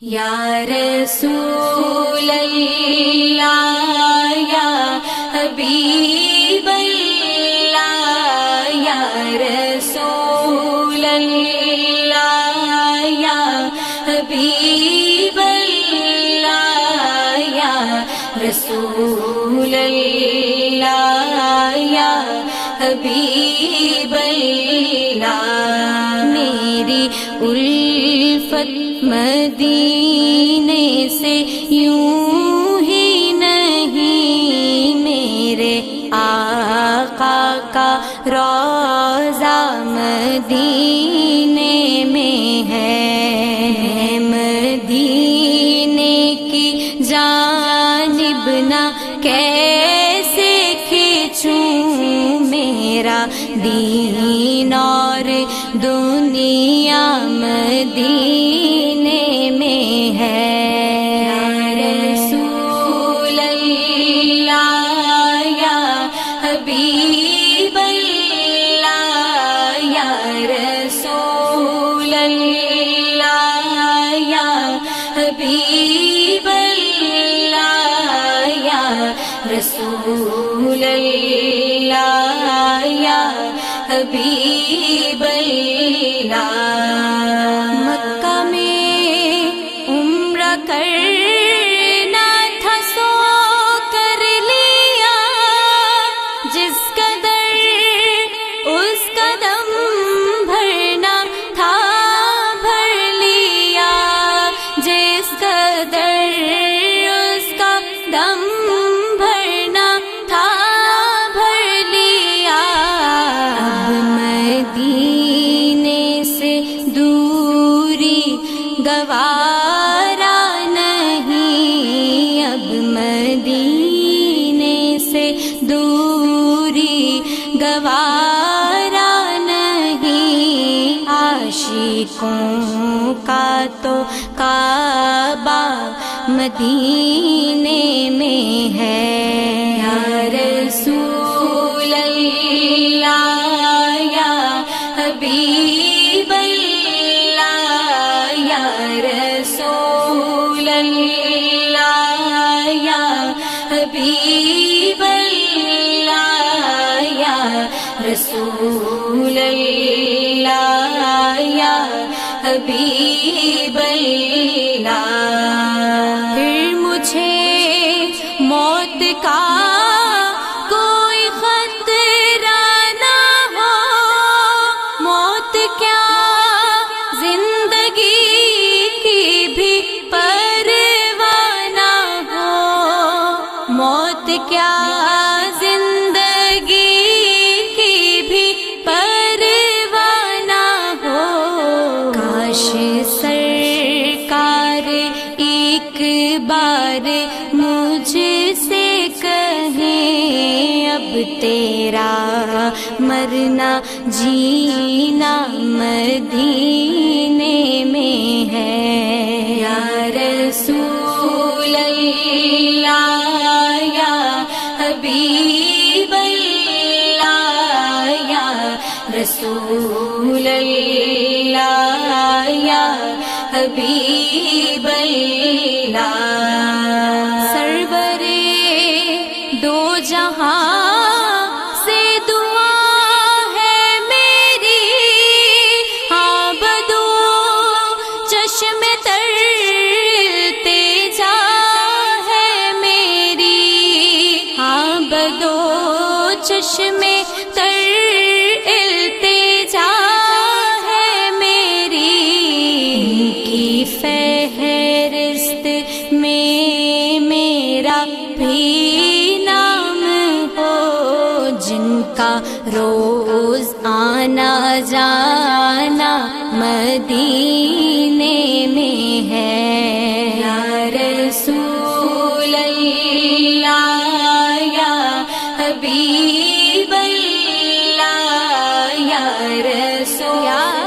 یا رسول اللہ یا حبیب اللہ یا رسول اللہ یا حبیب اللہ یا رسول اللہ یا حبیب اللہ میری الفت مدینے سے یوں ہی نہیں میرے آقا کا روضہ مدینے میں ہے مدینے کی جانب نہ کیسے کھینچوں میرا دین اور دنیا مدینے میں ہے یا رسول اللہ یا حبیب اللہ یا رسول اللہ یا حبیب اللہ یا رسول اللہ یا حبیب اللہ مکہ میں عمرہ کرنا تھا سو کر لیا جس قدر اس قدم بھرنا تھا بھر لیا جس قدر اس کا دم بھرنا تھا بھر لیا اب مدینے سے دوری گوارا نہیں اب مدینے سے دوری گوارا نہیں عاشقوں کا تو کعبہ مدینے میں ہے یا رسول اللہ یا حبیب اللہ یا رسول اللہ یا حبیب اللہ یا رسول اللہ یا حبیب اللہ پھر مجھے موت کا کوئی خطرہ نہ ہو موت کیا زندگی کی بھی پرواہ نہ ہو موت کیا زندگی کی بھی پرواہ نہ ہو کاش سرکار ایک بار مجھ سے کہیں اب تیرا مرنا جینا مدینے میں ہے یا رسول اللہ یا حبیب اللہ یا رسول اللہ یا حبیب اللہ سرورے دو جہاں سے دعا ہے میری ہاں بدو چشم ترتے جا ہے میری ہاں بدو چشم ترتے جا ہے میری کی فہرست میں میرا بھی نام ہو جن کا روز آنا جانا مدینے میں ہے یا رسول اللہ یا حبیب اللہ یا رسول